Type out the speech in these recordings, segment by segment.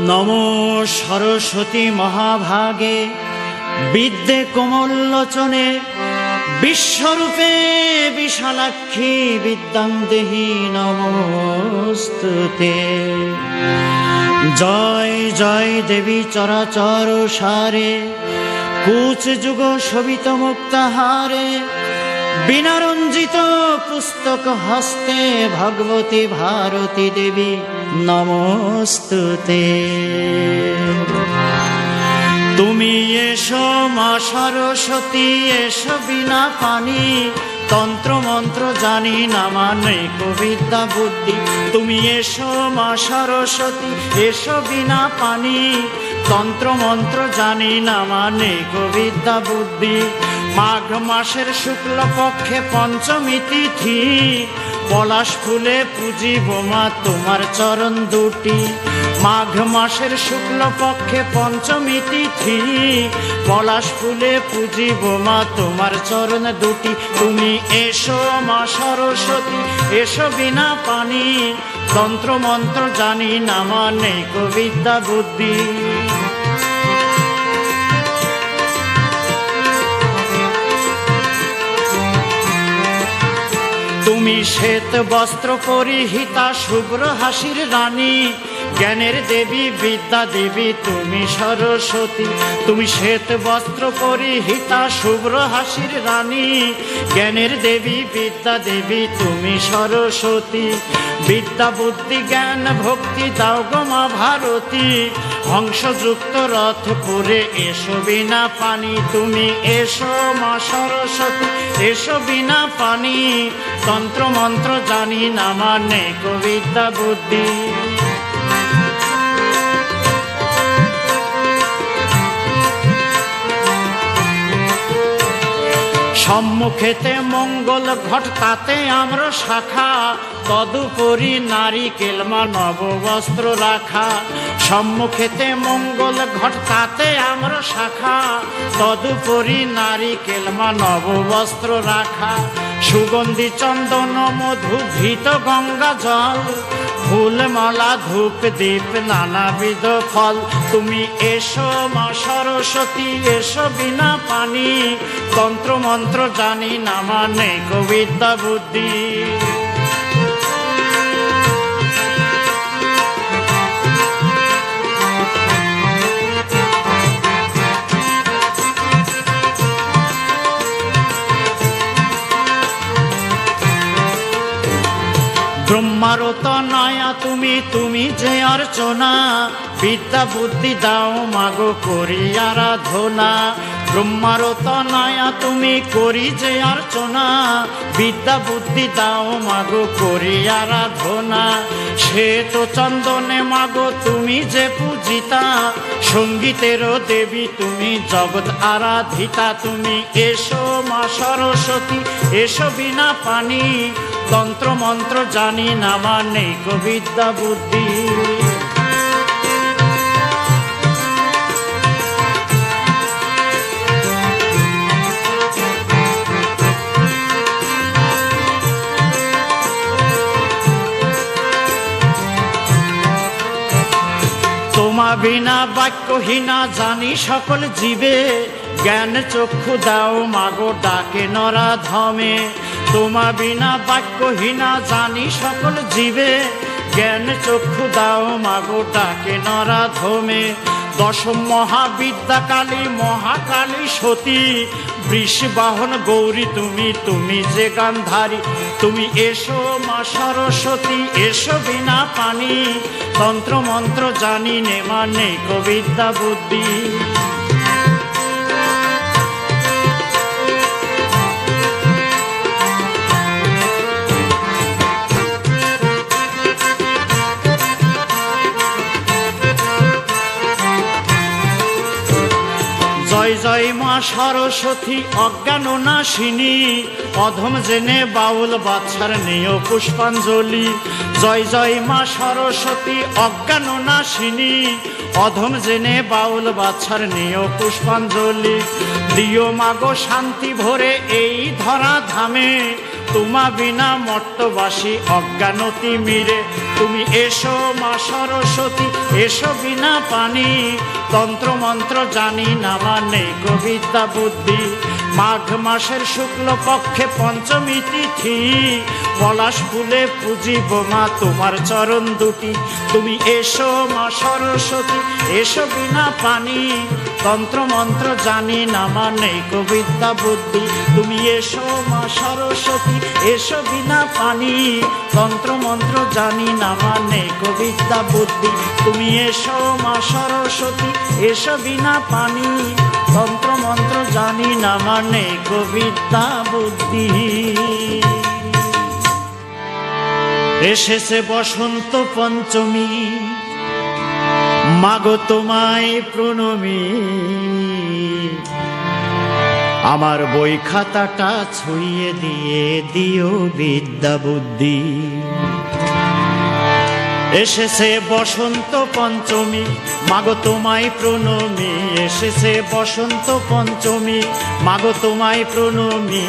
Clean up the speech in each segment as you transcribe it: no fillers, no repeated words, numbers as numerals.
নমো সরস্বতী মহাভাগে বিদ্যে কোমললোচনে বিশ্বরূপে বিশালাক্ষী বিদ্যাং দেহি নমস্তুতে। জয় জয় দেবী চরাচর সারে কুচ যুগ শোভিত মুক্তাহারে বিনারঞ্জিত পুস্তক হস্তে ভগবতী ভারতী দেবী নমস্তুতে। তুমি এসো মা সরস্বতী, এসো বিনা পানি তন্ত্র মন্ত্র জানি না মানে বিদ্যা বুদ্ধি। তুমি এসো মা সরস্বতী, এসো বিনা পানি তন্ত্র মন্ত্র জানি না মানে বিদ্যা বুদ্ধি। মাঘ মাসের শুক্ল পক্ষে পঞ্চমী তিথি পলাশ ফুলে পুজিব মা তোমার চরণ দুটি। মাঘ মাসের শুক্ল পক্ষে পঞ্চমী তিথি পলাশ ফুলে পুজিব মা তোমার চরণ দুটি। তুমি এসো মা সরস্বতী, এসো বিনা পানি তন্ত্র মন্ত্র জানি না মানে বিদ্যা বুদ্ধি। তুমি শ্বেত বস্ত্র পরিহিতা শুভ্র হাসির রানী, জ্ঞানের দেবী বিদ্যা দেবী তুমি সরস্বতী। তুমি শ্বেত বস্ত্র পরিহিতা শুভ্র হাসির রানী, জ্ঞানের দেবী বিদ্যা দেবী তুমি সরস্বতী। বিদ্যা বুদ্ধি জ্ঞান ভক্তি দাও গো মা ভারতী, হংসযুক্ত রথ করে এসো বিনা পানি। তুমি এসো মা সরস্বতী, এসো বিনা পানি তন্ত্র মন্ত্র জানি না মানে বিদ্যা বুদ্ধি। সম্মুখেতে মঙ্গল ঘট তাতে আমরা শাখা, তদুপরি নারিকেল মা নব বস্ত্র রাখা। সম্মুখেতে মঙ্গল ঘট তাতে আমরা শাখা, তদুপরি নারিকেল মা নব বস্ত্র রাখা। সুগন্ধি চন্দন মধু ঘৃত গঙ্গা জল, ফুল মালা ধূপ দীপ নানাবিধ ফল। তুমি এসো মা সরস্বতী, এসো বিনা পানি তন্ত্র মন্ত্র জানি না মানে বিদ্যা বুদ্ধি। ব্রহ্মারও তনয়া তুমি, তুমি যে অর্চনা বিদ্যা বুদ্ধি দাও মাগো করি আরাধনা। ব্রহ্মারও তনয়া তুমি করি যে অর্চনা, বিদ্যা বুদ্ধি দাও মাগো করি আরাধনা। শ্বেত চন্দনে মাগো তুমি যে পূজিতা, সঙ্গীতেরও দেবী তুমি জগৎ আরাধিতা। তুমি এসো মা সরস্বতী, এসো বিনা পানি তন্ত্র মন্ত্র জানি না মানে বিদ্যা বুদ্ধি। তোমা বিনা বাক্যহীনা জানি সকল জীবে, জ্ঞান চক্ষু দাও মাগো ডাকে নরা ধমে। তোমা বিনা বাক্যহীনা জানি সকল জীবে, জ্ঞান চক্ষু দাও মাগো ডাকে নরা ধমে। দশম মহাবিদ্যা কালী মহাকালী সতী, বৃষবাহন গৌরী তুমি, তুমি যে গান্ধারী। তুমি এসো মা সরস্বতী, এসো বিনা পানি তন্ত্র মন্ত্র জানি নে মানে বিদ্যা বুদ্ধি। জয় জয় মা সরস্বতী অজ্ঞান নাশিনী, অধম জেনে বাউল বাচ্চার নেয় পুষ্পাঞ্জলি। জয় জয় মা সরস্বতী অজ্ঞান নাশিনী, অধম জেনে বাউল বাচ্চার নেয় পুষ্পাঞ্জলি। দিও মাগো শান্তি ভরে এই ধরা ধামে, তোমা বিনা মট্টবাসী অজ্ঞানতি মিরে। তুমি এসো মা সরস্বতী, এসো বিনা পানি, তন্ত্র মন্ত্র জানি না মানে কবিতা বুদ্ধি। মাঘ মাসের শুক্ল পক্ষে পঞ্চমী তিথি, পলাশ ফুলে পুজিব মা তোমার চরণ দুটি। তুমি এসো মা সরস্বতী, এসো বিনা পানি, তন্ত্র মন্ত্র জানি না মানে কবিতা বুদ্ধি। তুমি এসো মা সরস্বতী, এসো বিনা পানি, তন্ত্র মন্ত্র জানি না মানে কবিতা বুদ্ধি। তুমি এসো মা সরস্বতী, এসো বিনা পানি, তন্ত্র মন্ত্র জানি না মানে কবিতা বুদ্ধি। এসেছে বসন্ত পঞ্চমী, মাগো তোমায় প্রণমী, আমার বই খাতাটা ছুঁয়ে দিয়ে দিও বিদ্যা বুদ্ধি। এসেছে বসন্ত পঞ্চমী, মাগো তোমায় প্রণমী, এসেছে বসন্ত পঞ্চমী, মাগো তোমায় প্রণমী,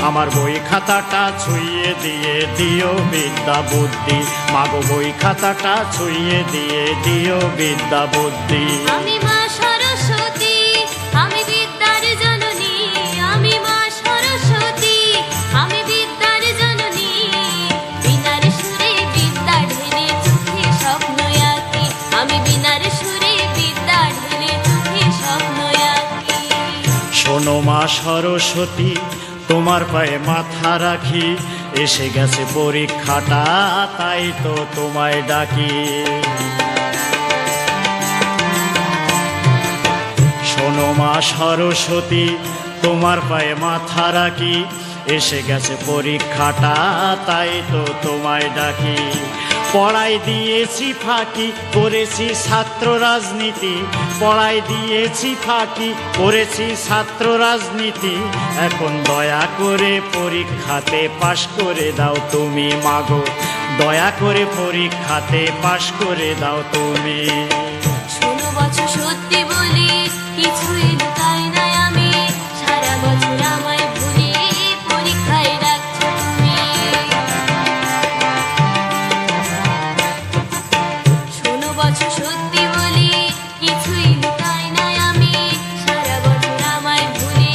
আমার বই খাতাটা ছুঁয়ে দিয়ে দিও বিদ্যা বুদ্ধি। মাগো বই খাতাটা ছুঁয়ে দিয়ে দিও বিদ্যা বুদ্ধি। আমি মা সরস্বতী, আমি বিদ্যার জননী, আমি মা সরস্বতী, আমি বিদ্যার জননী, বিনার সুরে বিদ্যা ঢেলে চোখে স্বপ্ন আঁকি, আমি বিনার সুরে বিদ্যা ঢেলে চোখে স্বপ্ন আঁকি। শোনো মা সরস্বতী, তোমার পায়ে মাথা রাখি, এসে গেছে পরীক্ষাটা তাই তো তোমায় ডাকি। শোনো মা সরস্বতী, তোমার পায়ে মাথা রাখি, এসে গেছে পরীক্ষাটা তাই তো তোমায় ডাকি। পড়াই দিয়েছি ফাঁকি, করেছি ছাত্র রাজনীতি, পড়াই দিয়েছি ফাঁকি, করেছি ছাত্র রাজনীতি, এখন দয়া করে পরীক্ষাতে পাশ করে দাও তুমি মাগো, দয়া করে পরীক্ষাতে পাশ করে দাও তুমি। 16 বছর সত্যি বলি কিছুই লুকাই নাই আমি, সারা বছর আমায় ভুলে পরীক্ষায় রাখছো তুমি। 16 বছর সত্যি বলি কিছুই লুকাই নাই আমি, সারা বছর আমায় ভুলে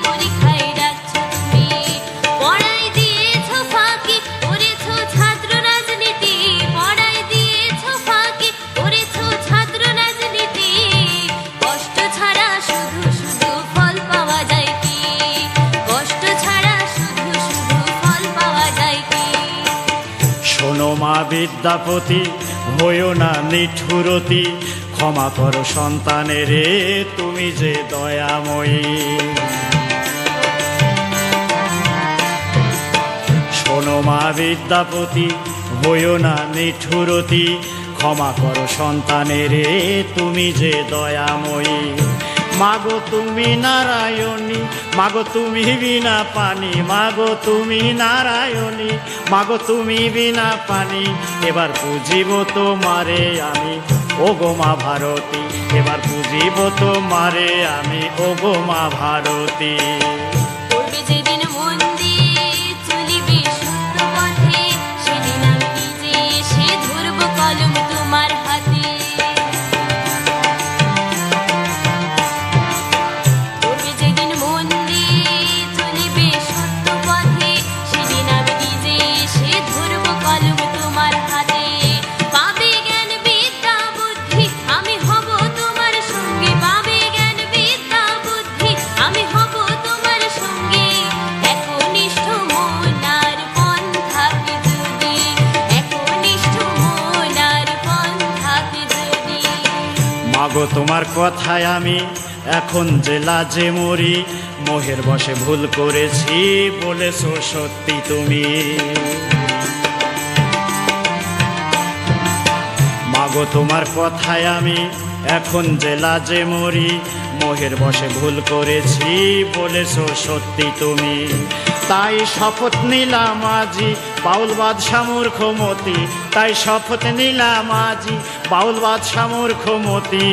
পরীক্ষায় রাখছো তুমি। পড়াই দিয়েছো ফাঁকি, করেছো ছাত্র রাজনীতি, পড়াই দিয়েছো ফাঁকি, করেছো ছাত্র রাজনীতি, কষ্ট ছাড়া শুধু শুধু ফল পাওয়া যায় কি, কষ্ট ছাড়া শুধু শুধু ফল পাওয়া যায় কি। শোনো মা বিদ্যাপতি, হইও না নিঠুরতি, ক্ষমা করো সন্তানের তুমি যে দয়াময়ী। শোনো মা বিদ্যাপতি, হইও না নিঠুরতি, ক্ষমা করো সন্তানের তুমি যে দয়াময়ী। মাগো তুমি নারায়ণী, মাগো তুমি বিনা পানি, মাগো তুমি নারায়ণী, মাগো তুমি বিনা পানি, এবার পুজিব তোমারে আমি ওগো মা ভারতী, এবার পুজিব তোমারে আমি ওগো মা ভারতী। পড়বে যেদিন মন দিয়ে চলিবে সত্য পথে, সেদিন আমি নিজে এসে ধরবো কলম তোমার হাতে। পড়বে যেদিন মন দিয়ে চলিবে সত্য পথে, সেদিন আমি নিজে এসে ধরবো কলম তোমার হাতে। পাবে জ্ঞান বিদ্যা বুদ্ধি, আমি হব তোমার সঙ্গে, পাবে জ্ঞান বিদ্যা বুদ্ধি, আমি হব তোমার সঙ্গে। একনিষ্ঠ মন আর পণ থাকে যদি, একনিষ্ঠ মন আর পণ থাকে যদি। মাগো তোমার কথায় আমি এখন যে লাজে মরি, মোহের বশে ভুল করেছি বলেছো সত্যি তুমি। মাগো তোমার কথায় আমি এখন যে লাজে মরি, মোহের বশে ভুল করেছি বলেছো সত্যি তুমি। তাই শপথ নিলাম আজি বাউল বাদশা মূর্খমতি, তাই শপথ নিলাম আজি বাউল বাদশা মূর্খমতি,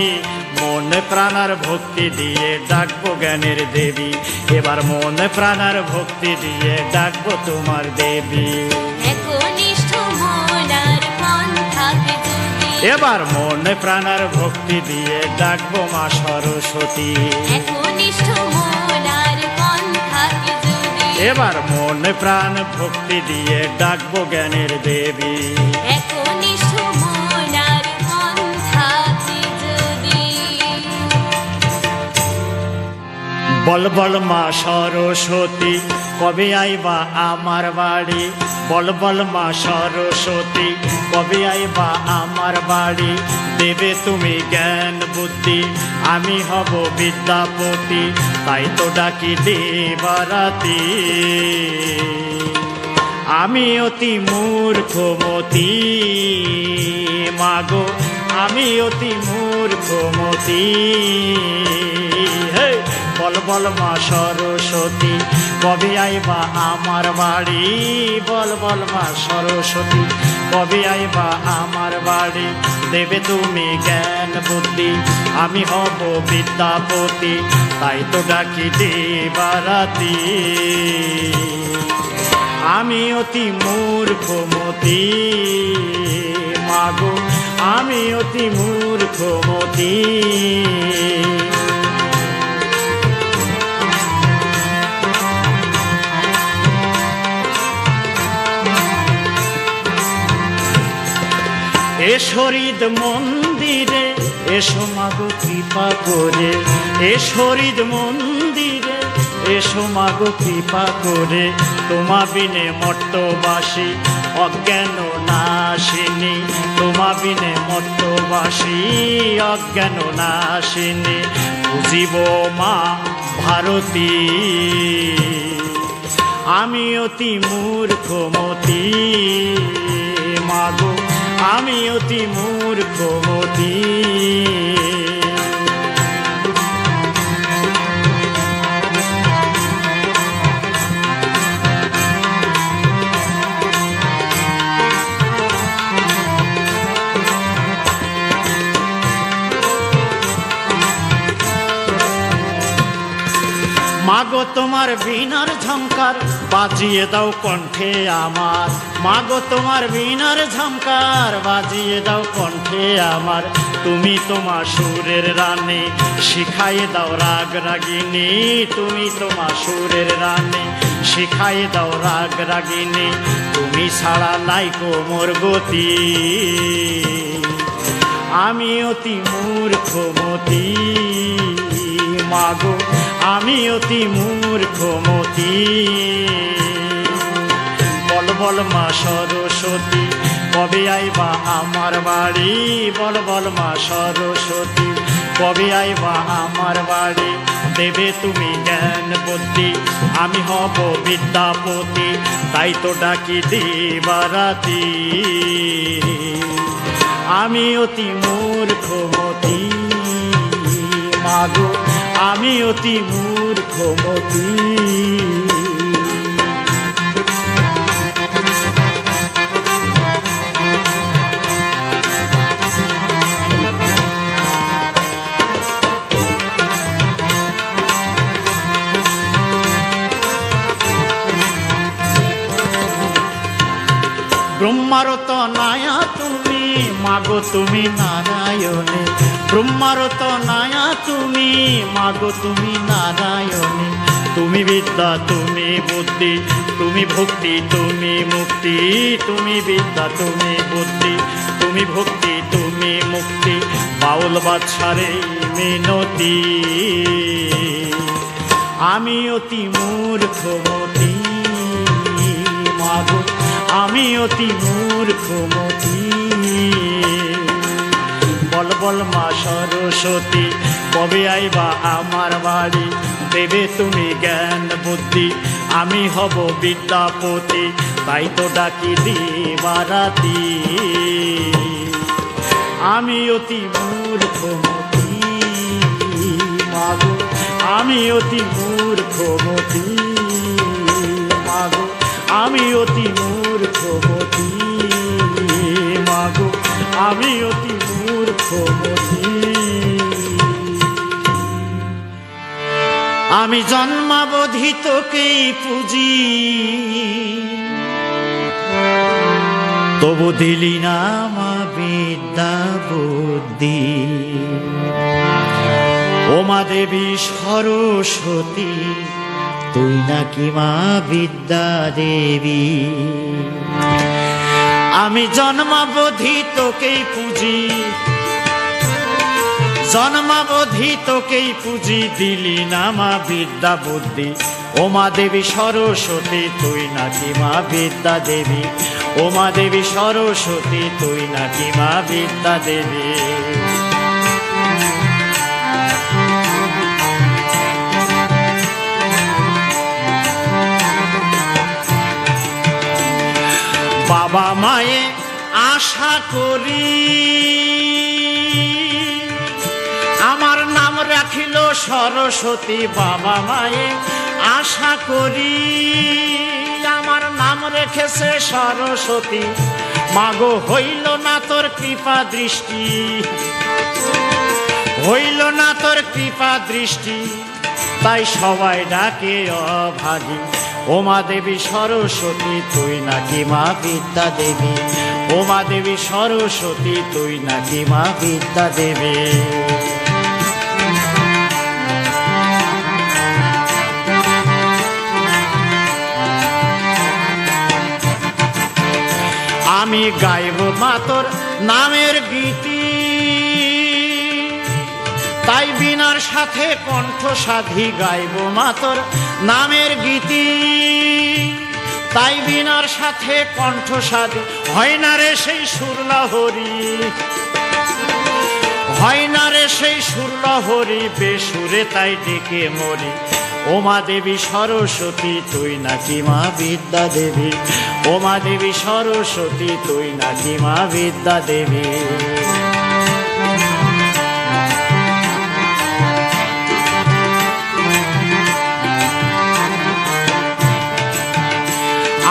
মন মন প্রাণার ভক্তি দিয়ে ডাকবো জ্ঞানের দেবী, এবার মন প্রাণার ভক্তি দিয়ে ডাকবো তোমার দেবী। একনিষ্ঠ মন আর প্রাণ থাকে যদি, এবার মন প্রাণার ভক্তি দিয়ে ডাকবো মা সরস্বতী। একনিষ্ঠ মন আর প্রাণ থাকে যদি, এবার মন প্রাণ ভক্তি দিয়ে ডাকবো জ্ঞানের দেবী। একনিষ্ঠ মন আর প্রাণ থাকে যদি। বল বল মা সরস্বতী কবে আইবা আমার বাড়ি, বল বল মা সরস্বতী কবে আইবা আমার বাড়ি। দেবে তুমি জ্ঞান বুদ্ধি, আমি হব বিদ্যাপতি, তাই তো ডাকি দেবারাতি। আমি অতি মূর্খমতি মাগো, আমি অতি মূর্খমতি। হে বল বল মা সরস্বতী কবে আইবা আমার বাড়ি, বল বল মা সরস্বতী কবে আইবা আমার বাড়ি। দেবে তুমি জ্ঞান বুদ্ধি, আমি হব বিদ্যাপতি, তাই তো ডাকি দেবারাতি। আমি অতি মূর্খমতি মাগো, আমি অতি মূর্খমতি। এসো হৃদ মন্দিরে এসো মাগো কৃপা করে, এসো হৃদ মন্দিরে এসো মাগো কৃপা করে। তোমা বিনে মর্তবাসী অজ্ঞান নাশিনী, তোমা বিনে মর্তবাসী অজ্ঞান নাশিনী। বুঝিব মা ভারতী, আমি অতি মূর্খমতি মাগো, আমি অতি মূর্খমতি। মাগো তোমার বীণার ঝংকার বাজিয়ে দাও কণ্ঠে আমার, মাগো তোমার বীণার ঝংকার বাজিয়ে দাও কণ্ঠে আমার। তুমি তোমার সুরের রানী শিখাই দাও রাগ রাগিনী, তুমি তোমার সুরের রানী শিখাই দাও রাগ রাগিনী। তুমি ছাড়া নাই কো মোর গতি, আমি অতি মূর্খমতি মাগো, আমি অতি মূর্খমতি। বল বল মা সরস্বতী কবে আইবা আমার বাড়ি, বল বল মা সরস্বতী কবে আইবা আমার বাড়ি। দেবে তুমি জ্ঞান বুদ্ধি, আমি হব বিদ্যাপতি, তাই তো ডাকি দিবারাতি। আমি অতি মূর্খমতি মাগো, আমি অতি মূর্খমতি। ব্রহ্মার তনয়া তুমি মাগো তুমি নারায়ণে, ব্রহ্মার তনয়া তুমি মাগো তুমি নারায়ণে। তুমি বিদ্যা তুমি বুদ্ধি তুমি ভক্তি তুমি মুক্তি, তুমি বিদ্যা তুমি বুদ্ধি তুমি ভক্তি তুমি মুক্তি। বাউল বাদশারে মিনতি, আমি অতি মূর্খমতি মাগো, আমি অতি মূর্খমতি। বল বল মা সরস্বতী কবে আইবা আমার বাড়ি। দেবে তুমি জ্ঞান বুদ্ধি, আমি হব বিদ্যাপতি, তাই তো ডাকি দিবারাতি। আমি অতি মূর্খমতি মাগো, আমি অতি মূর্খমতি মাগো, আমি অতি মূর্খমতি মাগো, আমি অতি মূর্খমতি। আমি জন্মাবধি তোকেই পুজি, তবু দিলি না মা বিদ্যা বুদ্ধি। ও মা দেবী সরস্বতী, তুই নাকি মা বিদ্যা দেবী। আমি জন্মাবধি তোকেই পুজি, জন্মাবধি তোকেই পুজি, দিলি না মা বিদ্যা বুদ্ধি। ও মা দেবী সরস্বতী, তুই নাকি মা বিদ্যা দেবী। ও মা দেবী সরস্বতী, তুই নাকি মা বিদ্যা দেবী। বাবা মায়ে আশা করি, আমার নাম রাখিল সরস্বতী। বাবা মায়ে আশা করি, আমার নাম রেখেছে সরস্বতী। মাগো হইল না তোর কৃপা দৃষ্টি, হইল না তোর কৃপা দৃষ্টি, তাই সবাই ডাকে অভাগী। ও মা দেবী সরস্বতী, তুই নাকি মা বিদ্যা দেবী। ও মা দেবী সরস্বতী, তুই নাকি মা বিদ্যা দেবী। আমি গাইব মা তোর নামের গীতি, তাই বিনার সাথে কণ্ঠ সাধি। গাইব মা তোর নামের গীতি, তাই বিনার সাথে কণ্ঠ সাধি। হয় না রে সেই সুরলহরি, হয় না রে সেই সুরলহরি, বেসুরে তাই ডেকে মরি। ও মা দেবী সরস্বতী, তুই নাকি মা বিদ্যা দেবী। ও মা দেবী সরস্বতী, তুই নাকি মা বিদ্যা দেবী।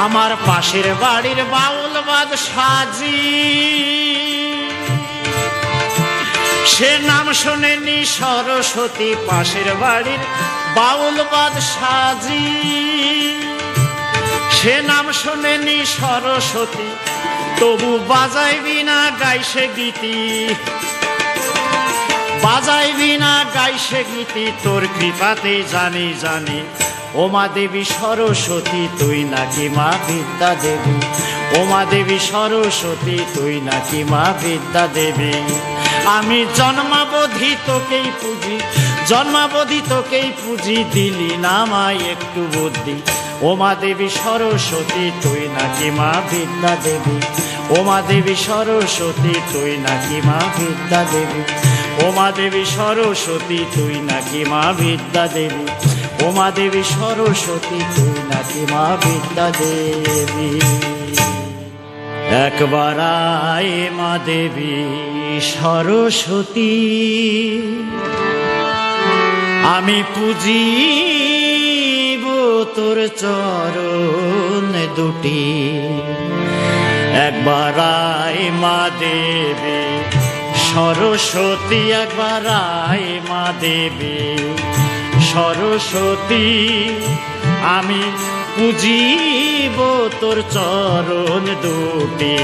আমার পাশের বাড়ির বাউলবাদ সাজি, সে নাম শোনেনি সরস্বতী। পাশের বাড়ির বাউলবাদ সাজি, সে নাম শোনেনি সরস্বতী। তবু বাজাইবি না গাইছে গীতি, বাজাইবি না গাইছে গীতি, তোর কৃপাতে জানি জানি। ও মা দেবী সরস্বতী, তুই নাকি মা বিদ্যা দেবী। ও মা দেবী সরস্বতী, তুই নাকি মা বিদ্যা দেবী। আমি জন্মাবধি তোকেই পুজি, জন্মাবধি তোকেই পুজি, দিলি না মা একটু বুদ্ধি। ও মা দেবী সরস্বতী, তুই নাকি মা বিদ্যা দেবী। ও মা দেবী সরস্বতী, তুই নাকি মা বিদ্যা দেবী। ও মা দেবী সরস্বতী, তুই নাকি মা বিদ্যা দেবী। ও মা দেবী সরস্বতী, তুই নাকি মা বিদ্যা দেবী। একবার আয় মা দেবী সরস্বতী, আমি পুজিব তোর চরণ দুটি। একবার আয় মা দেবী সরস্বতী, একবার আয় মা দেবী সরস্বতী, আমি পুজিব তোর চরণ দুটি।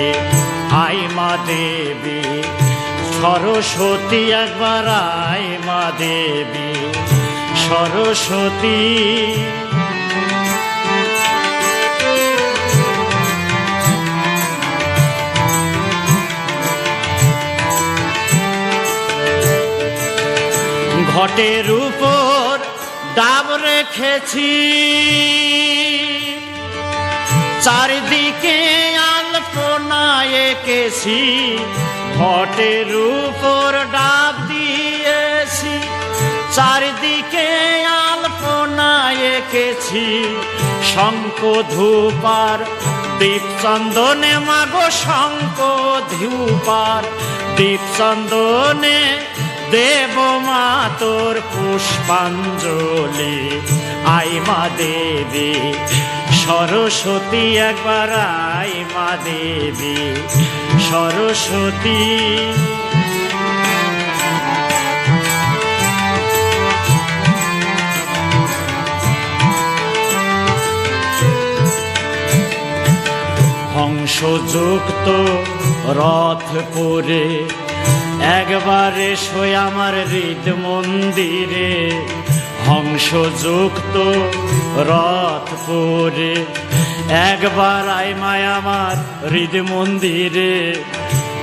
আয় মা দেবী সরস্বতী, একবার আয় মা দেবী সরস্বতী। ঘটের উপর ডাব রেখেছি, চারিদিকে আলপনা এঁকেছি। ঘটের উপর ডাব দিয়েছি, চারিদিকে আলপনা এঁকেছি। শঙ্খ ধূপার দীপ চন্দনে মাগো, শঙ্খ ধূপার দীপ চন্দনে দেব মা তোর পুষ্পাঞ্জলি। আই মা দেবী সরস্বতী, একবার আই মা দেবী সরস্বতী। হংসযুক্ত রথ পরে একবার এসো আমার হৃদ মন্দিরে, হংসযুক্ত রথ পরে একবার আয় মায় আমার হৃদ মন্দিরে,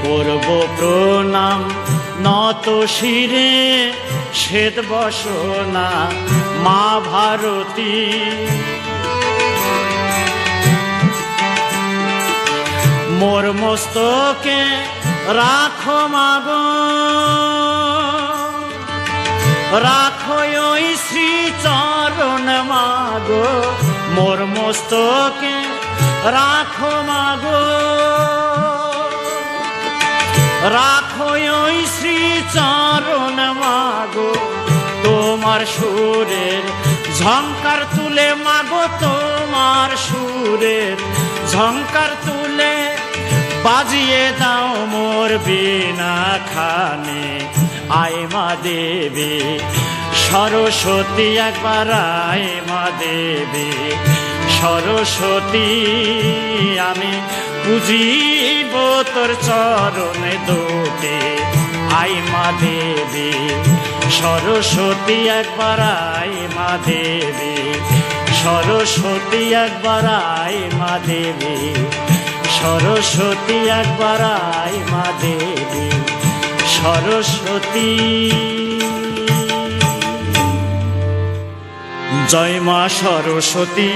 করব প্রণাম নত শিরে, শ্বেত বসনা মা ভারতী। মোর মস্তকে রাখো মাগো, রাখো ওই শ্রী চরণ মাগো, মোর মস্তকে রাখো মাগো, রাখো ওই শ্রী চরণ মাগো। তোমার সুরের ঝংকার তুলে মাগো, তোমার সুরের ঝংকার তুলে বাজিয়ে দাও মোর বীণা খানে। আয় মা দেবী সরস্বতী, একবার আয় মা দেবী সরস্বতী, আমি বুঝিব তোর চরণে দুটি। আয় মা দেবী সরস্বতী, একবার আয় মা দেবী সরস্বতী, একবার আয় মা দেবী সরস্বতী, একবার আয় মা দেবী সরস্বতী। জয় মা সরস্বতী,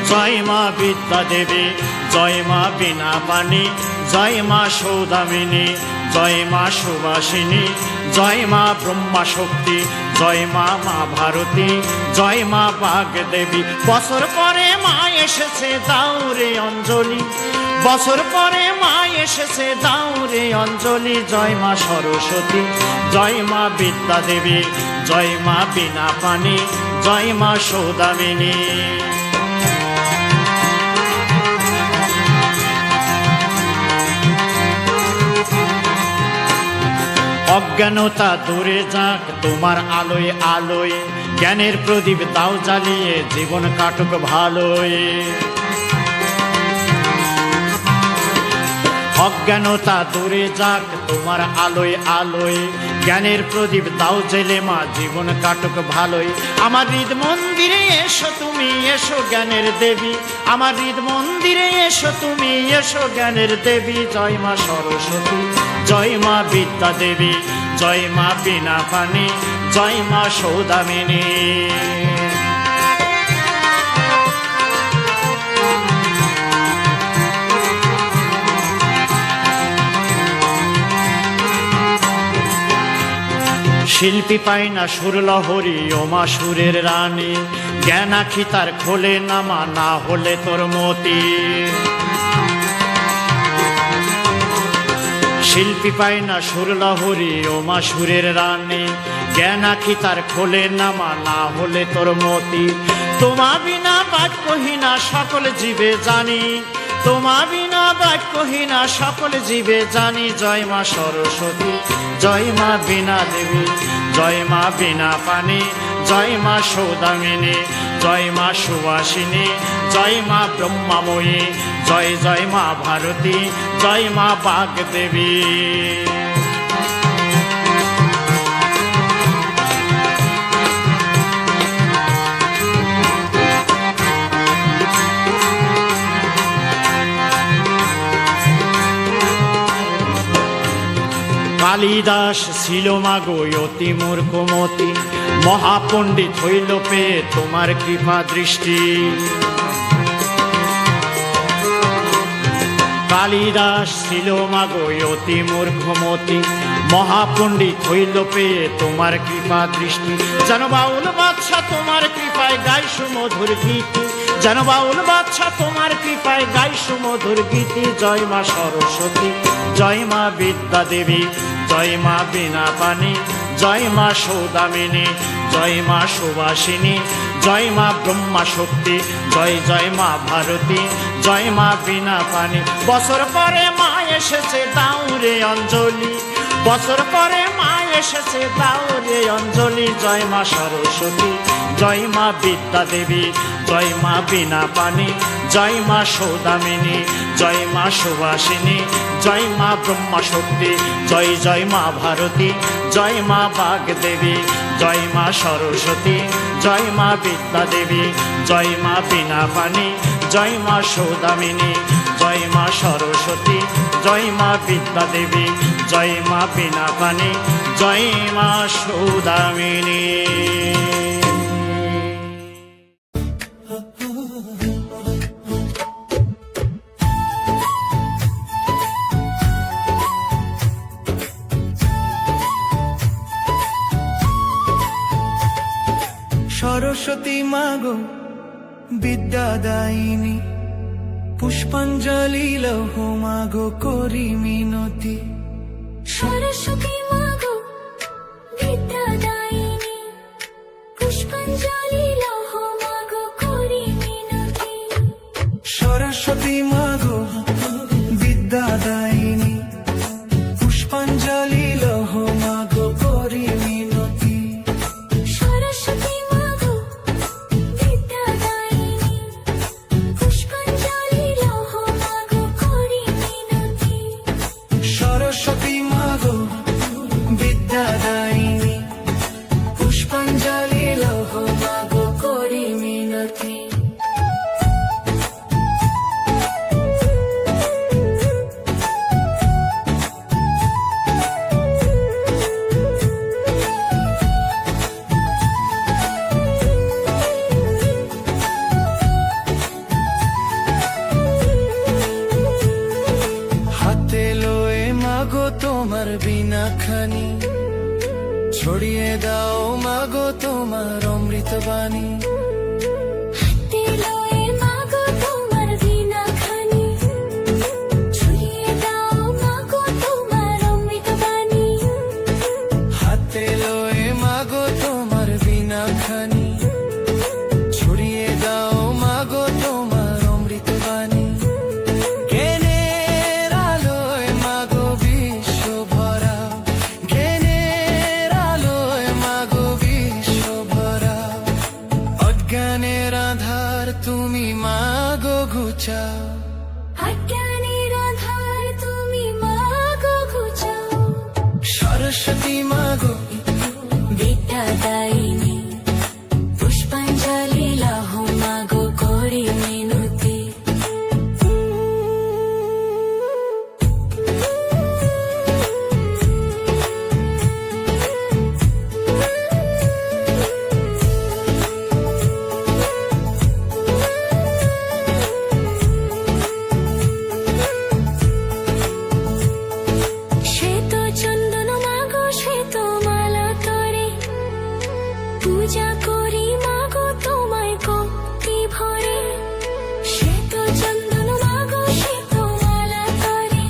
জয় মা বিদ্যা দেবী, জয় মা বীণা পাণি, জয় মা সৌদামিনী, জয় মা সুবাসিনী, জয় মা ব্রহ্মা শক্তি, জয় মা মা ভারতী, জয় মা বাগদেবী। বছর পরে মা এসেছে দাউরে অঞ্জলি, বছর পরে মা এসেছে দাউরে অঞ্জলি। জয় মা সরস্বতী, জয় মা বিদ্যা দেবী, জয় মা বীণা পাণি, জয় মা সৌদামিনী। অজ্ঞানতা দূরে যাক তোমার আলোয় আলোয়, জ্ঞানের প্রদীপ দাও জ্বালিয়ে জীবন কাটুক ভালোয়। অজ্ঞানতা দূরে যাক তোমার আলোয় আলোয়, জ্ঞানের প্রদীপ দাও জেলে মা জীবন কাটুক ভালোই। আমার হৃদ মন্দিরে এসো তুমি, এসো জ্ঞানের দেবী, আমার হৃদ মন্দিরে এসো তুমি, এসো জ্ঞানের দেবী। জয় মা সরস্বতী, জয় মা বিদ্যা দেবী, জয় মা বীণা পাণি, জয় মা সৌদামিনী। শিল্পী পায় না সুর লহরী, ও মা সুরের রানী, জ্ঞান আখি তার খোলে না মা, না হলে তোর মতি। শিল্পী পায় না সুর লহরী, ও মা সুরের রানী, জ্ঞান আখি তার খোলে না মা, না হলে তোর মতি। তোমা বিনা বাক্যহীনা সকল জীবে জানি, তোমা বিনা বাক্যহীনা সকল জীবে জানি। জয় মা সরস্বতী, জয় মা বীণা দেবী, জয় মা বীণা পাণি, জয় মা সৌদামিনী, জয় মা সুবাসিনী, জয় মা ব্রহ্মাময়ী, জয় জয় মা ভারতী, জয় মা বাগদেবী। কালিদাস ছিল মাগো অতি মূর্খমতি, মহাপণ্ডিত হইল পেয়ে তোমার কৃপা দৃষ্টি। কালিদাস ছিল মাগো অতি মূর্খমতি, মহাপণ্ডিত হইল পেয়ে তোমার কৃপা দৃষ্টি। যেন বাউল বাদশা তোমার কৃপায় গাই সুমধুর গীতি, যেন বাউল বাদশা তোমার কৃপায় গাই সুমধুর গীতি। জয় মা সরস্বতী, জয় মা বিদ্যা দেবী, জয় মা বীণা পাণি, জয় মা সৌদামিনী, জয় মা সুবাসিনী, জয় মা ব্রহ্মা শক্তি, জয় জয় মা ভারতী, জয় মা বীণা পাণি। বছর পরে মা এসেছে দাউরে অঞ্জলি, বছর পরে মা এসেছে দাউরে অঞ্জলি। জয় মা সরস্বতী, জয় মা বিদ্যা দেবী, জয় মা বীণা পাণি, জয় মা সৌদামিনী, জয় মা সুবাসিনী, জয় মা ব্রহ্মা শক্তি, জয় জয় মা ভারতী, জয় মা বাগদেবী, জয় মা সরস্বতী, জয় মা বিদ্যা দেবী, জয় মা বিনা পানি, জয় মা সৌদামিনী, জয় মা সরস্বতী, জয় মা বিদ্যা দেবী, জয় মা বিনা পানি, জয় মা সৌদামিনী। সরস্বতী মাগো বিদ্যাদায়িনী, পুষ্পাঞ্জলি লৌহ মাগো করি মিনতি। সরস্বতী মাগো বিদ্যাদায়িনী, পুষ্পাঞ্জলি লৌহ মাগো করি মিনতি। সরস্বতী মাগো বিদ্যাদায়িনী, পুষ্পাঞ্জলি লৌহ মাগো করি মিনতি। সরস্বতী মাগো বিদ্যাদায়িনী, পুষ্পাঞ্জলি লৌহ মাগো করি মিনতি। সরস্বতী মাগো বিদ্যাদায়িনী, পুষ্পাঞ্জলি লৌহ মাগো করি মিনতি। হাতে লয়ে মাগো তোমার বিনা খানি, ছড়িয়ে দাও মাগো তোমার অমৃত বাণী। হাতে লয়ে মাগো তোমার বীণা খানি, ছড়িয়ে দাও মাগো তোমার অমৃত বাণী। হাতে লয়ে মাগো তোমার বিনা খানি, ছড়িয়ে দাও মাগো তোমার অমৃত বাণী। জ্ঞানের আলোয় মাগো বিশ্ব ভরা, জ্ঞানের আলোয় মাগো বিশ্ব ভরা। অজ্ঞানের আধার তুমি মাগো ঘুচাও, অজ্ঞানের আধার তুমি মাগো ঘুচাও। সরস্বতী মাগো বিদ্যাদায়িনী, পুষ্পাঞ্জলি লৌহ মাগো করি মিনতি। শ্বেত চন্দন মাগো শ্বেত মালা করে, পূজা করি মাগো তোমায় ভক্তি ভরে। শ্বেত চন্দন মাগো শ্বেত মালা করে,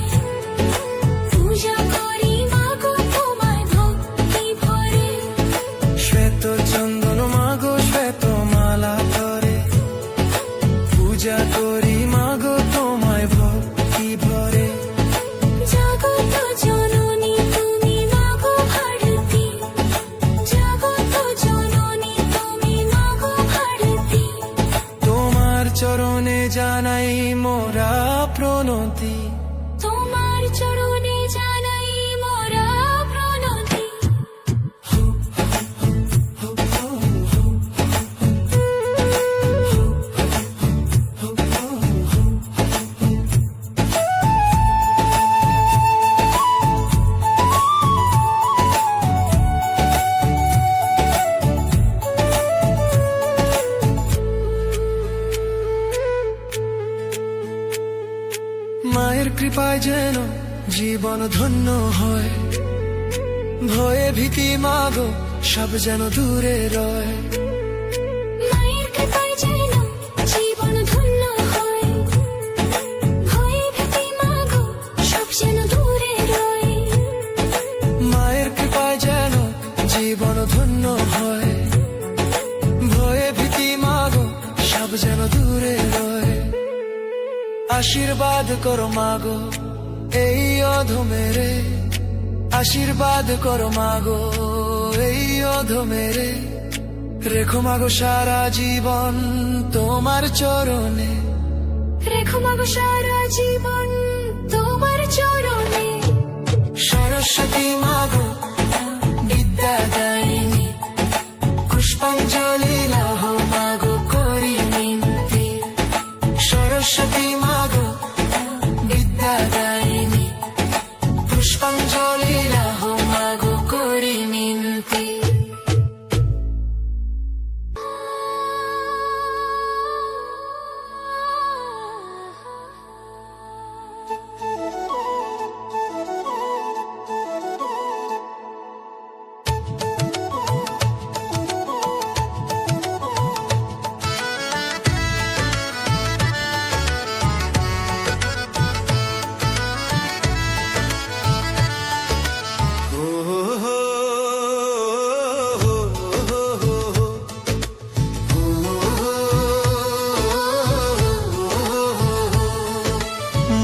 পূজা করি মাগো তোমায় ভক্তি ভরে। শ্বেত চন্দন মাগো শ্বেত মালা করে, পূজা করি মাগো তোমায় ভক্তি ভরে। জগত জননী তুমি মাগো ভারতী, জগত জননী তুমি মাগো ভারতী। তোমার চরণে জানাই মোরা প্রণতি। তোমার চরণে জানাই মোরা প্রণতি। মায়ের কৃপায় যেন জীবন ধন্য হয়, ভয়ে ভীতি মাগো সব যেন দূরে রয়। মায়ের কৃপায় যেন জীবন ধন্য হয়, ভয়ে ভীতি মাগো সব যেন দূরে রয়। মায়ের কৃপায় যেন জীবন ধন্য হয়, ভয়ে ভীতি মাগো সব যেন দূরে রয়। আশীর্বাদ করো মাগো এই অধমেরে, আশীর্বাদ করো মাগো এই অধমেরে। রেখো মাগো সারা জীবন তোমার চরণে, রেখো মাগো সারা জীবন তোমার চরণে। সরস্বতী মাগো বিদ্যা দায়িনী, পুষ্পাঞ্জলি লাহ মাগো করি মিনতি। সরস্বতী মাগো বিদ্যা দায়িনী, পুষ্পাঞ্জলি লাহ মাগো করি মিনতি।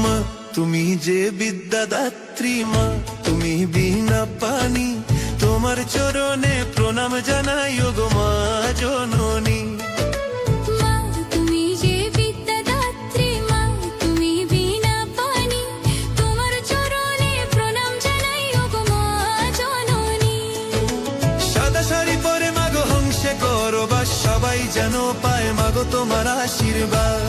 মা তুমি যে বিদ্যাদাত্রী, মা তুমি বিনা পানি, তোমার চরণে প্রণাম জানাই ওগো মা জননী। মা তুমি যে বিদ্যাদাত্রী, মা তুমি বিনা পানি, তোমার চরণে প্রণাম জানাই ওগো মা জননী। সাদা শাড়ি পরে মাগো হংসে করো বাস, সবাই যেন পায় মাগো তোমার আশীর্বাদ।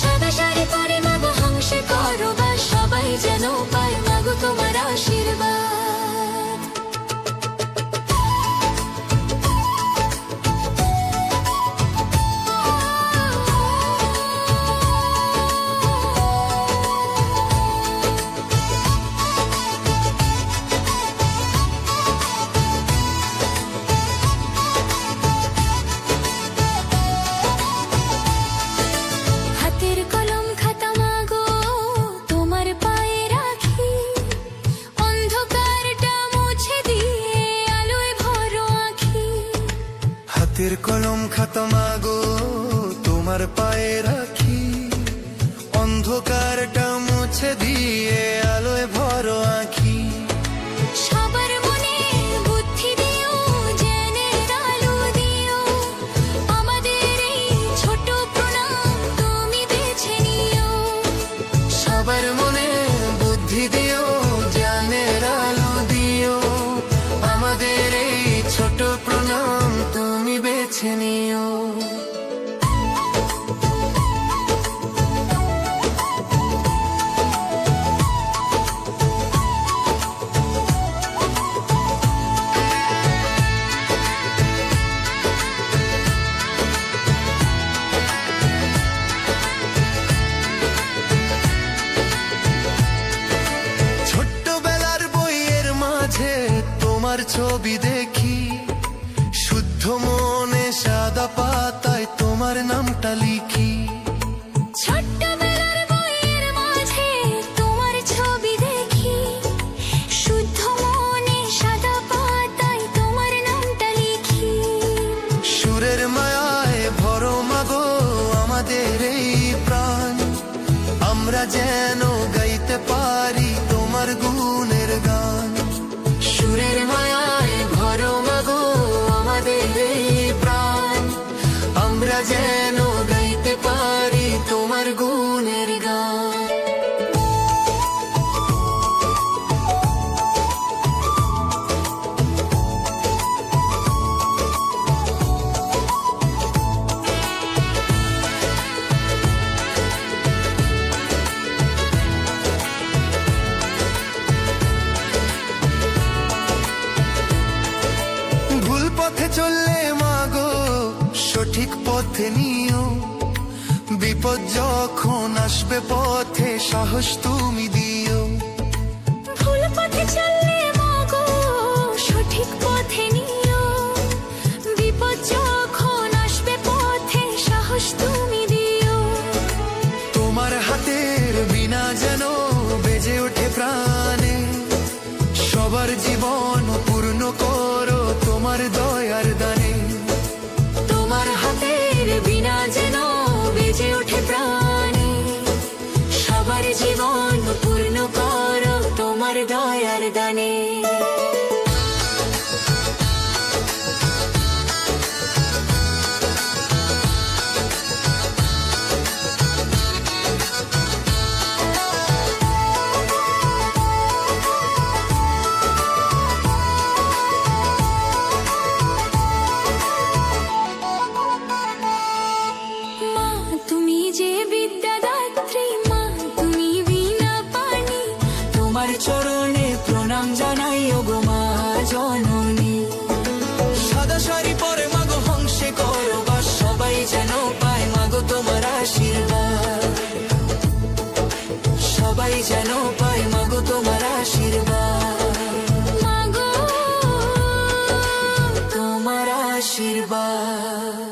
সাদা শাড়ি পরে মাগো হংসে করো বাস, সবাই যেন পায় মাগো তোমার আশীর্বাদ। হাতের কলম খাতা মাগো তোমার পায়ে রাখি, অন্ধকারটা মুছে দিয়ে আলোয় ভরো আঁখি। হাতের কলম খাতা মাগো তোমার পায়ে রাখি, অন্ধকারটা মুছে দিয়ে আলোয় ভরো আঁখি। সবার মনে বুদ্ধি দিও, জ্ঞানের আলো দিও, আমাদের এই ছোট প্রণাম তুমি বেছে নিও। সবার মনে বুদ্ধি দিও, জ্ঞানের আলো দিও, আমাদের এই ছোট প্রণাম তুমি বেছে নিও। ছোট্টবেলার বইয়ের মাঝে তোমার ছবি দেখি, শুদ্ধ মনে সাদা পাতায় তোমার নামটা লিখি। ছোট্টবেলার বইয়ের মাঝে তোমার ছবি দেখি, শুদ্ধ মনে সাদা পাতায় তোমার নামটা লিখি। সুরের মায়ায় ভরো মাগো আমাদের এই প্রাণ, আমরা যেন গাইতে পারি তোমার গুণের গান। সুরের মায়ায় ভরো মাগো আমাদের এই প্রাণ, আমরা যেন গাইতে পারি তোমার গুণের গান। ভুল পথে চললে মাগো সঠিক পথে নিও, বিপদ যখন আসবে পথে সাহস তুমি দিও। ভুল পথে চললে মাগো সঠিক পথে নিও, বিপদ যখন আসবে পথে সাহস তুমি দিও। তোমার হাতের বিনা যেন বেজে ওঠে প্রাণে, সবার জীবন পূর্ণ করো তোমার দয়ার দানে। তোমার হাতের বিনা যেন বেজে ওঠে প্রাণে, সবার জীবন পূর্ণ করো তোমার দয়ার দানে। জানাই ওগো মা জননী। সাদা শাড়ি পরে মাগো হংসে করো বাস, সবাই যেন পায় মাগো তোমার আশীর্বাদ, সবাই যেন পায় মাগো তোমার আশীর্বাদ, মাগো তোমার আশীর্বাদ।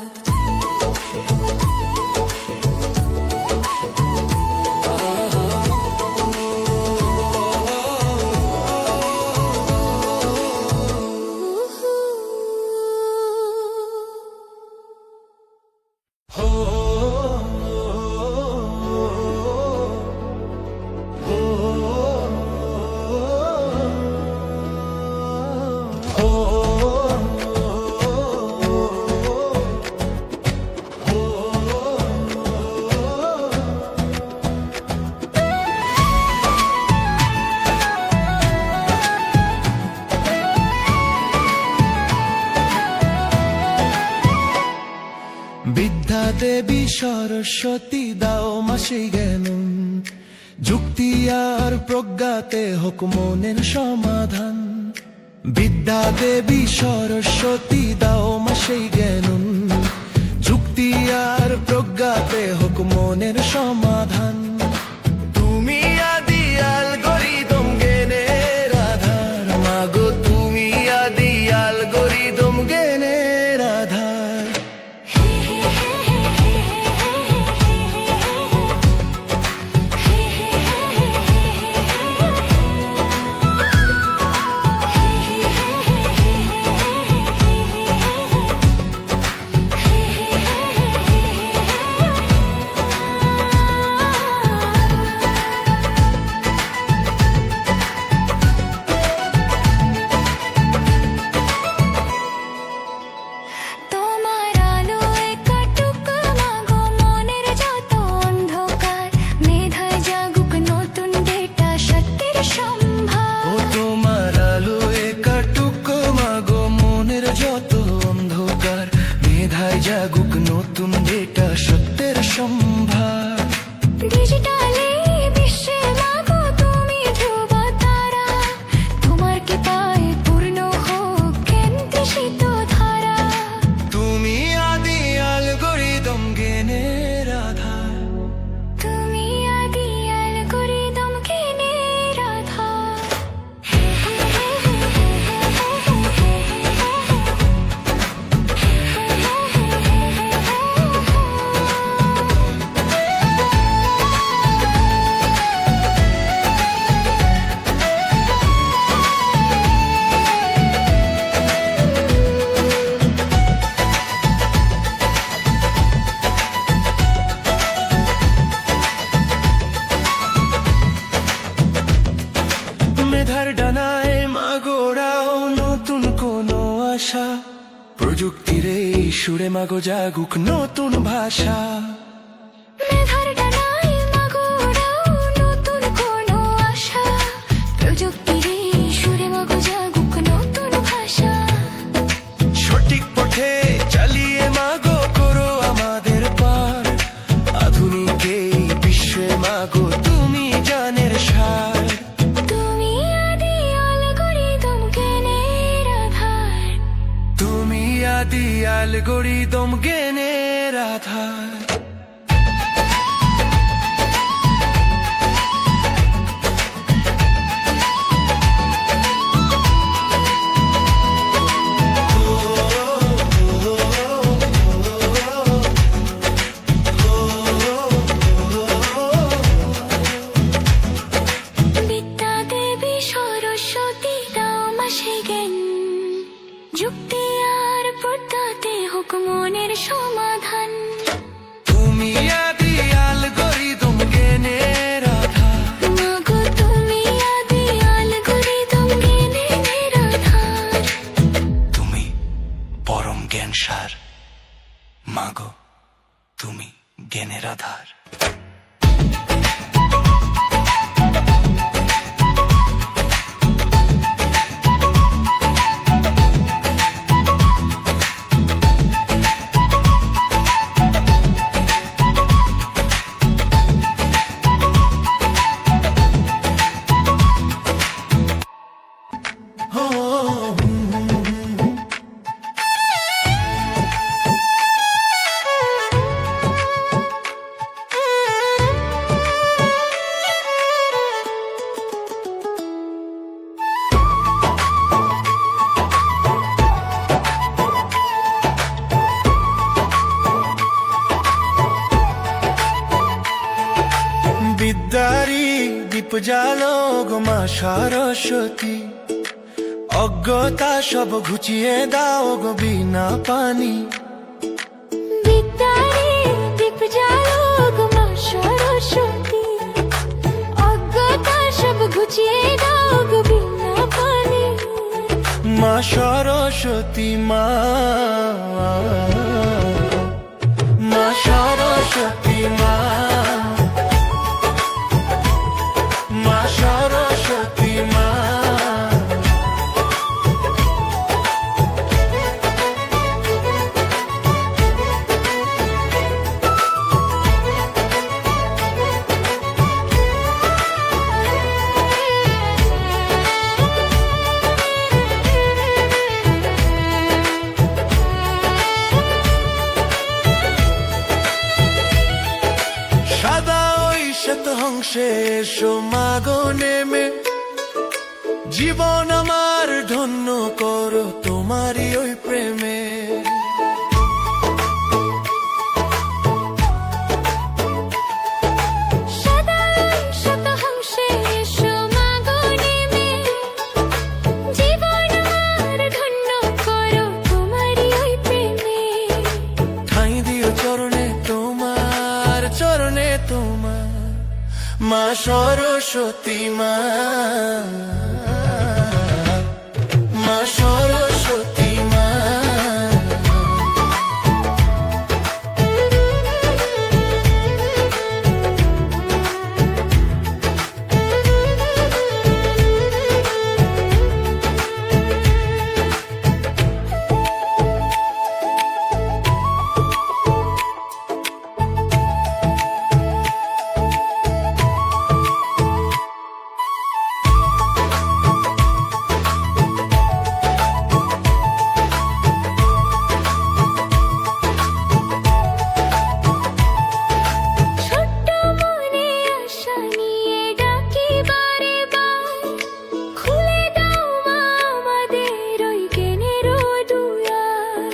বিদ্যা দেবী সরস্বতী দাও মাসে জ্ঞান, যুক্তি আর প্রজ্ঞাতে হোক মনের সমাধান। বিদ্যা দেবী সরস্বতী দাও মাসে জ্ঞান, যুক্তি আর প্রজ্ঞাতে হোক মনের সমাধান। তুমি আদি অ্যালগরিদম জ্ঞানের আধার, মাগো তুমি আদি অ্যালগরিদম জ্ঞানের আধার। তোমার আলোয় কাটুক মাগো মনের যত অন্ধকার, মেধায় জাগুক নতুন ডেটা সত্যের সম্ভার। ও তোমার আলোয় কাটুক মাগো মনের যত অন্ধকার, মেধায় জাগুক নতুন ডেটা সত্যের সম্ভার। ডিজিটালে বিশ্বে মাগো তুমি ধ্রুব তারা, তোমার কৃপায় পূর্ণ হোক জ্ঞান তৃষিত ধারা। তুমি আদি অ্যালগরিদম জ্ঞানের আধার। তুমি আদি অ্যালগরিদম জ্ঞানের আধার। মেধার ডানায় মাগোড়াও নতুন কোনো আশা, প্রযুক্তির এই সুরে মাগো জাগুক নতুন ভাষা। মেধার ডানায় মাগো ওড়াও নতুন কোনো আশা, প্রযুক্তির এই সুরে মাগো জাগুক নতুন ভাষা। সঠিক পথে চালিয়ে মাগো করো আমাদের পার, আধুনিক এই বিশ্বে মাগো তুমি জানের সার। তুমি আদি অ্যালগরিদম জ্ঞানের আধার। তুমি আদি অ্যালগরিদম জ্ঞানের আধার। বিদ্যা দেবী সরস্বতী দাও মাসে জ্ঞান, যুক্তি আর প্রজ্ঞাতে হোক মনের সমাধান। তুমি আদি অ্যালগরিদম জ্ঞানের আধার। মাগো তুমি আদি অ্যালগরিদম জ্ঞানের আধার। তুমি পরম জ্ঞান সার, মাগো তুমি জ্ঞানের আধার। জালো গো মা সরস্বতী, অজ্ঞতা সব ঘুচিয়ে দাও গো বিনা পানি। বিদ্যারে দীপ জ্বালো গো মা সরস্বতী, অজ্ঞতা সব ঘুচিয়ে দাও গো বিনা পানি। মা সরস্বতী মা, মা সরস্বতী মা, মা সরস্বতী মা। সাদা ওই শ্বেত হংসে এসো মাগো নেমে, জীবন আমার ধন্য করো তোমারই ওই প্রেমে। সদা শতহংসে এসো মাগো নেমে, জীবন আমার ধন্য করো তোমারই ওই প্রেমে। ঠাঁই দিও চরণে তোমার, চরণে তোমার, মা সরস্বতী মা, মা সরস্বতী মা। ছোট্ট মনে আশা নিয়ে ডাকি বারে বার, খুলে দাও মা আমাদের ওই জ্ঞানের দুয়ার।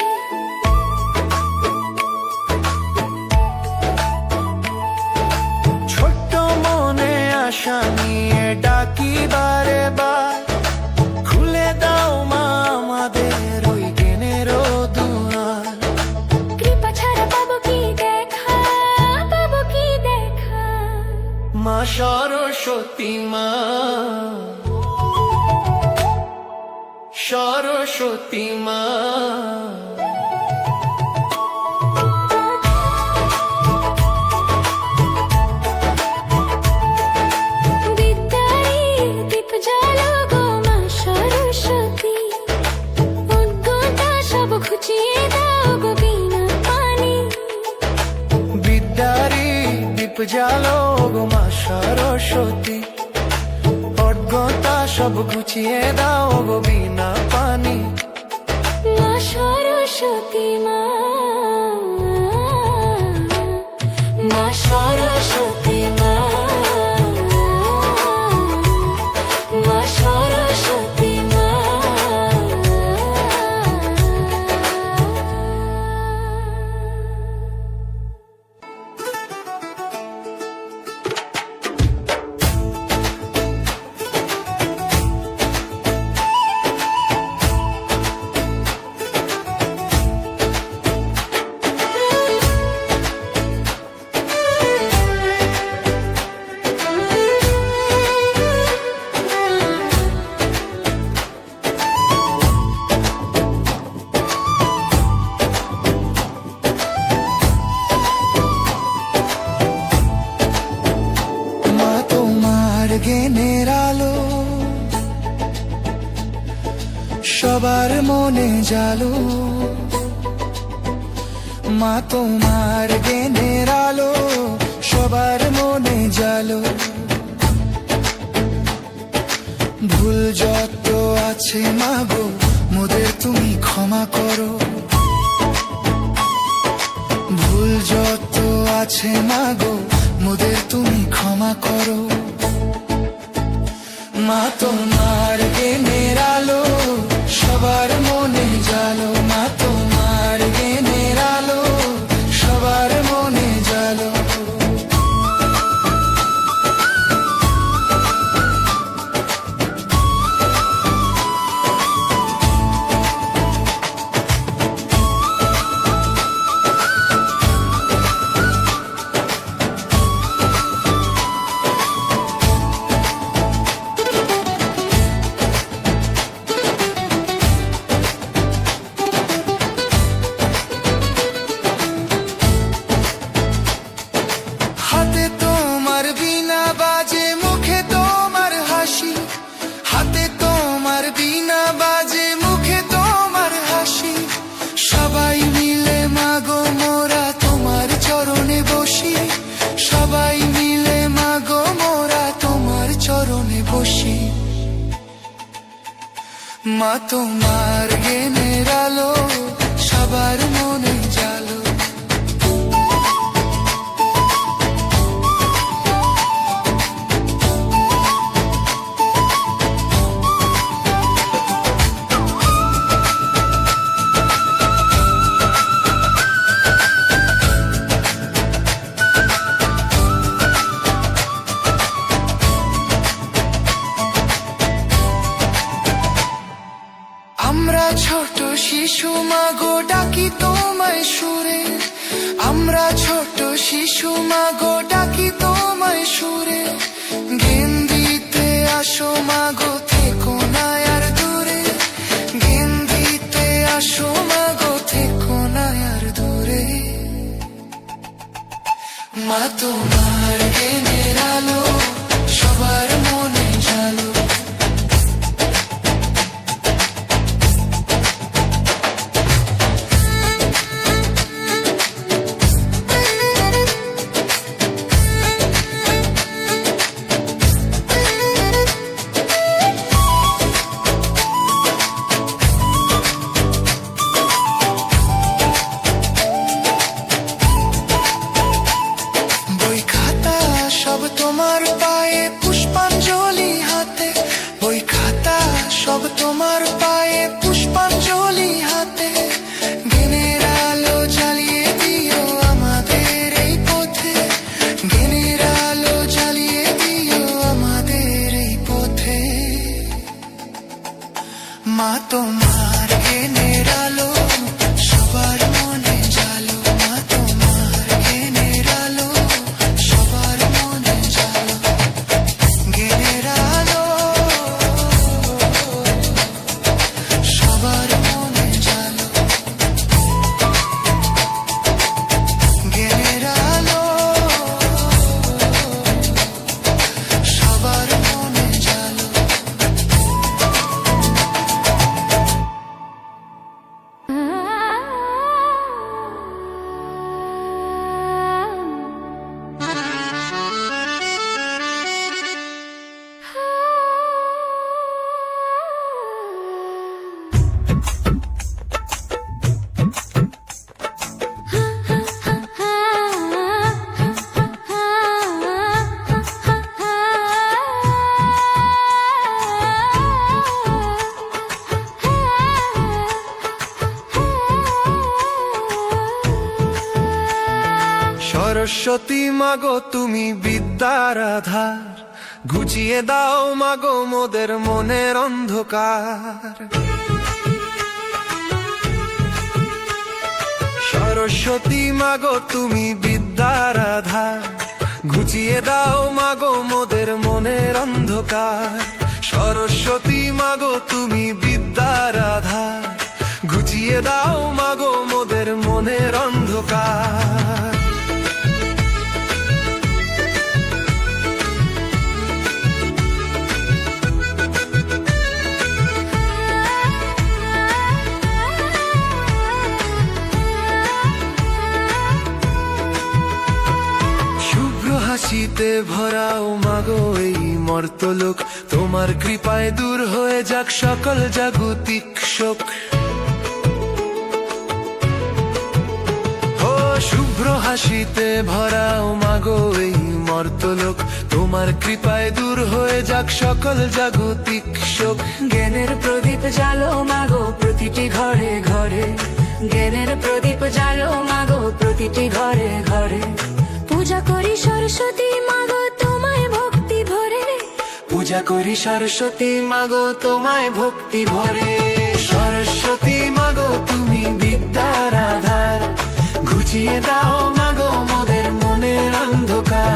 ছোট্ট মনে আশা নিয়ে ডাকি বারে বার, খুলে দাও মা আমাদের ওই জ্ঞানের দুয়ার। কৃপা ছাড়া পাবো কি দেখা, পাবো কি দেখা। মা সরস্বতী মা, সরস্বতী মা। বিদ্যারে দীপ জ্বালো গো মা সরস্বতী, অজ্ঞতা সব ঘুচিয়ে দাও গো বিনা পানি। বিদ্যারি দীপ জ্বালো গো মা সরস্বতী, অজ্ঞতা সব ঘুচিয়ে দাও গো বিনা পানি। মা সরস্বতী মা, মা সরস্বতী মা, মা সরস্বতী মা। মা তোমার জ্ঞানের আলো সবার মনে জালো, মা তোমার জ্ঞানের আলো সবার মনে জালো। ভুল যত আছে মাগো মোদের তুমি ক্ষমা করো, ভুল যত আছে মাগো মোদের তুমি ক্ষমা করো। মা তোমার জ্ঞানের আলো সবার মনে জালো, মা তোমার জ্ঞানের আলো সবার মনে জালো। মা তোমার জ্ঞানের আলো সবার মনে জালো। আমরা ছোট শিশু মাগো ডাকি তোমায় সুরে, আমরা ছোট শিশু মাগো ডাকি তোমায় সুরে। জ্ঞান দিতে আসো মাগো থেকো না আর দূরে, জ্ঞান দিতে আসো মাগো থেকো না আর দূরে। মা তোমার জ্ঞানের আলো সবার মনে জালো। বই খাতা সব তোমার পায়ে পুষ্পাঞ্জলি হাতে, বই খাতা সব তোমার পায়ে পুষ্পাঞ্জলি হাতে। জ্ঞানের আলো জ্বালিয়ে দিও আমাদের এই পথে, জ্ঞানের আলো জ্বালিয়ে দিও আমাদের এই পথে। মা তোমার জ্ঞানের আলো সবার মনে জালো, মা তোমার জ্ঞানের আলো সবার মনে জালো। জ্ঞানের আলো সবার মনে জালো, জ্ঞানের আলো সবার মনে জালো। সরস্বতী মাগো তুমি বিদ্যার আধার, ঘুচিয়ে দাও মাগো মোদের মনের অন্ধকার। সরস্বতী মাগো তুমি বিদ্যার আধার, ঘুচিয়ে দাও মাগো মোদের মনের অন্ধকার। সরস্বতী মাগো তুমি বিদ্যার আধার, ঘুচিয়ে দাও মাগো মোদের মনের অন্ধকার। হাসিতে ভরাও মাগো এই মর্তলোক, তোমার কৃপায় দূর হয়ে যাক সকল জাগতিক শোক। ও শুভ্র হাসিতে ভরাও মাগো এই মর্তলোক, তোমার কৃপায় দূর হয়ে যাক সকল জাগতিক শোক। জ্ঞানের প্রদীপ জ্বালো মাগো প্রতিটি ঘরে ঘরে, জ্ঞানের প্রদীপ জ্বালো মাগো প্রতিটি ঘরে ঘরে। পূজা করি সরস্বতী মাগো তোমায় ভক্তি ভরে, পূজা করি সরস্বতী মাগো তোমায় ভক্তি ভরে। সরস্বতী মাগো তুমি বিদ্যার আধার, ঘুচিয়ে দাও মাগো মোদের মনের অন্ধকার।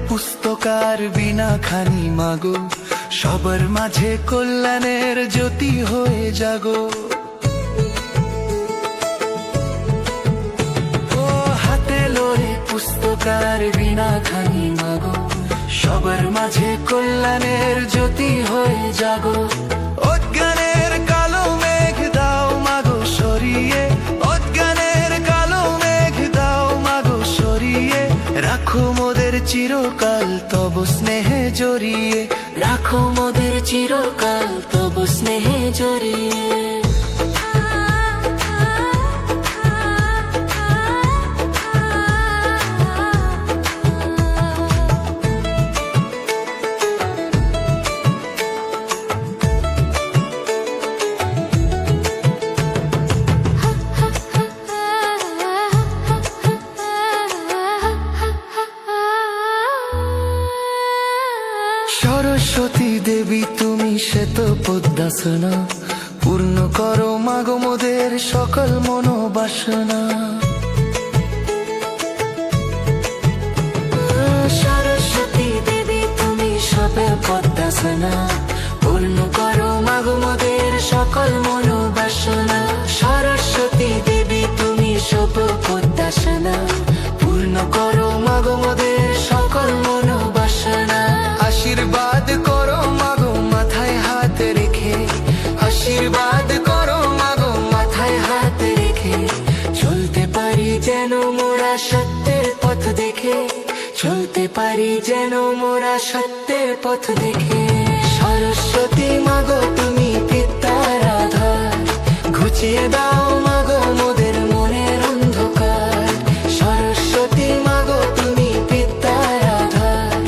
পুস্তকার বিনা খানি মাগো, সবার মাঝে কল্যাণের জ্যোতি হয়ে জাগো। অন্ধকার বিনা খানি মাগো, সবার মাঝে কল্যাণের জ্যোতি হয়ে জাগো। অজ্ঞানের কালো মেঘ দাও মাগো সরিয়ে, অজ্ঞানের কালো মেঘ দাও মাগো সরিয়ে, রাখো মোদের চিরকাল তব স্নেহে জড়িয়ে, রাখো মোদের চিরকাল তব স্নেহে জড়িয়ে। সরস্বতী দেবী তুমি শ্বেত পদ্মাসনা, পূর্ণ করো মাগো মোদের সকল মনোবাসনা। সরস্বতী দেবী তুমি শ্বেত পদ্মাসনা, পূর্ণ করো মাগো মোদের সকল মনোবাসনা। সরস্বতী দেবী তুমি শ্বেত পদ্মাসনা, পূর্ণ করো মাগো মোদের সকল মনোবাসনা। আশীর্বাদ করো মাগো মাথায় হাত রেখে, আশীর্বাদ করো মাগো মাথায় হাত রেখে, চলতে পারি যেন মোরা সত্যের পথ দেখে, চলতে পারি যেন মোরা সত্যের পথ দেখে। সরস্বতী মাগো তুমি বিদ্যার আধার, ঘুচিয়ে দাও মাগো মোদের মনের অন্ধকার। সরস্বতী মাগো তুমি বিদ্যার আধার,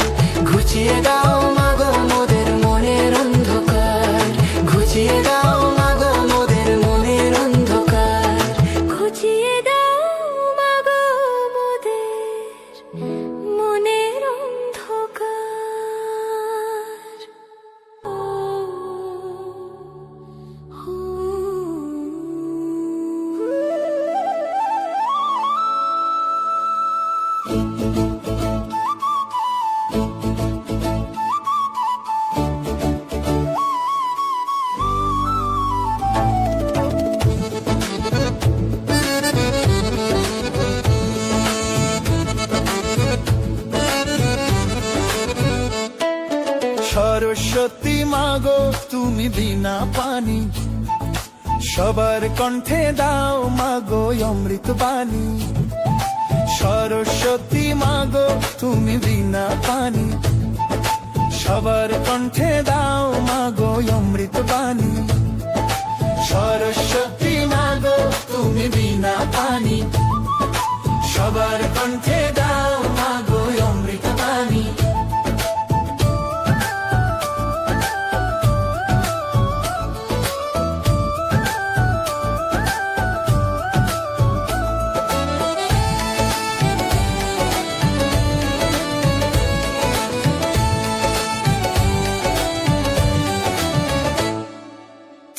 ঘুচিয়ে দাও মাগো মোদের মনের অন্ধকার, ঘুচিয়ে দাও মাগো মোদের মনের অন্ধকার, ঘুচিয়ে দাও মাগো মোদের মনের অন্ধকার। সরস্বতী মাগো তুমি বিনা পানি, সবার কণ্ঠে দাও মাগো অমৃত বাণী। সরস্বতী মাগো তুমি বিনা পানি, সবার কণ্ঠে দাও মাগো অমৃত বাণী। সরস্বতী মাগো তুমি বিনা পানি, সবার কণ্ঠে দাও মাগো অমৃত বাণী।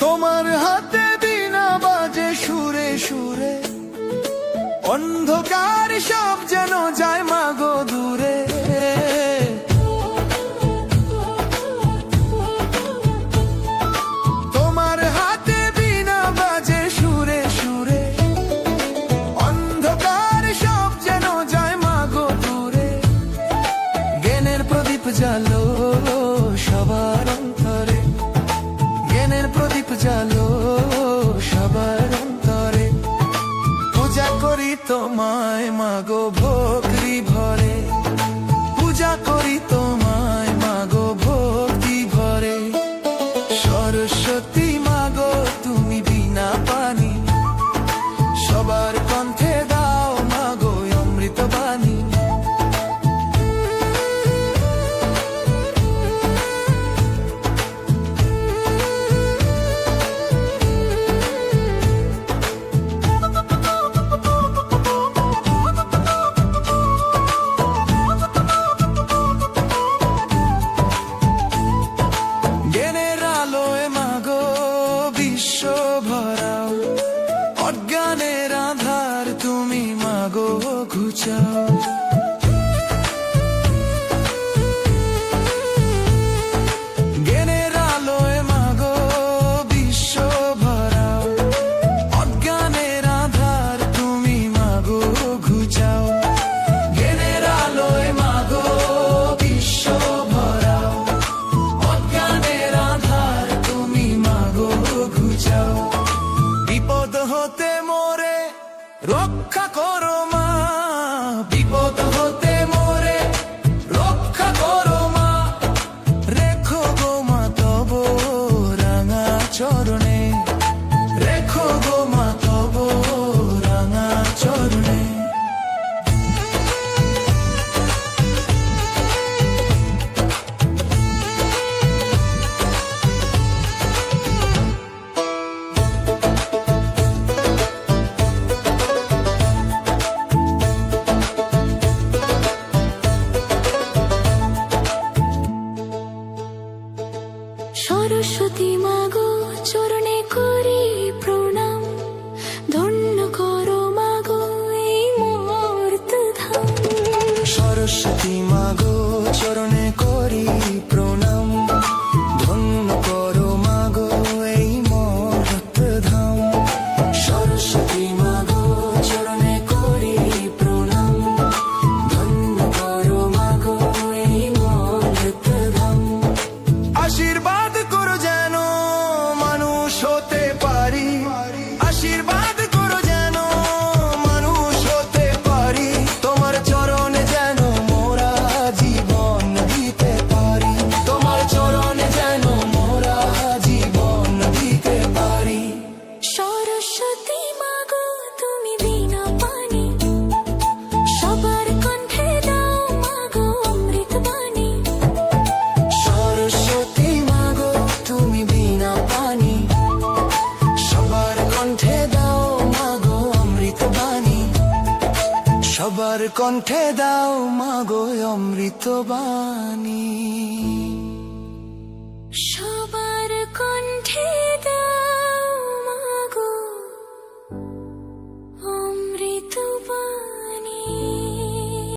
তোমার হাতে বিনা বাজে সুরে সুরে, অন্ধকার সব যেন যায় মাগো দূরে। তোমার হাতে বিনা বাজে সুরে সুরে, অন্ধকার সব যেন যায় মাগো দূরে। জ্ঞানের প্রদীপ জালো সবার অন্তরে, জ্ঞানের প্রদীপ জালো সবার অন্তরে। পূজা করি তোমায় মাগো ভক্তি ভরে, পূজা করি তোমায় মাগো ভক্তি ভরে। সরস্বতী মাগো তুমি বিনা পানি, সবার কণ্ঠে দাও মাগো অমৃত বাণী। জ্ঞানের আলোয় মাগো বিশ্ব ভরাও, অজ্ঞানের আধার তুমি মাগো ঘুচাও। জ্ঞানের আলোয় মাগো বিশ্ব ভরাও, অজ্ঞানের আধার তুমি মাগো ঘুচাও। জ্ঞানের রক্ষা করো মা, বিপদ হতে মোরে রক্ষা করো মা, রেখো গো মা তব রাঙা চরণে, রেখো গো মা তব রাঙা চরণে। সরস্বতী মাগো চরণে করি প্রণাম, ধন্য করো মাগো এই মুহূর্ত ধাম। সরস্বতী মাগো চরণে করি প্রণাম, ধন্য করো মাগো এই মহৎ ধাম। সরস্বতী মাগো চরণে করি প্রণাম, ধন্য করো মাগো এই মহৎ ধাম। আশীর্বাদ করো যেন মানুষ হতে পারি, আশীর্বাদ করো যেন মানুষ হতে পারি, তোমার চরণে যেন মোরা জীবন দিতে পারি, তোমার চরণে যেন মোরা জীবন দিতে পারি। সরস্বতী মাগো তুমি বিনা পানি, সবার কণ্ঠে দাও মাগো অমৃত বাণী। সরস্বতী মাগো তুমি বিনা পানি, সবার কণ্ঠে দাও মাগো অমৃত বাণী, সবার কণ্ঠে দাও মাগো অমৃত বাণী।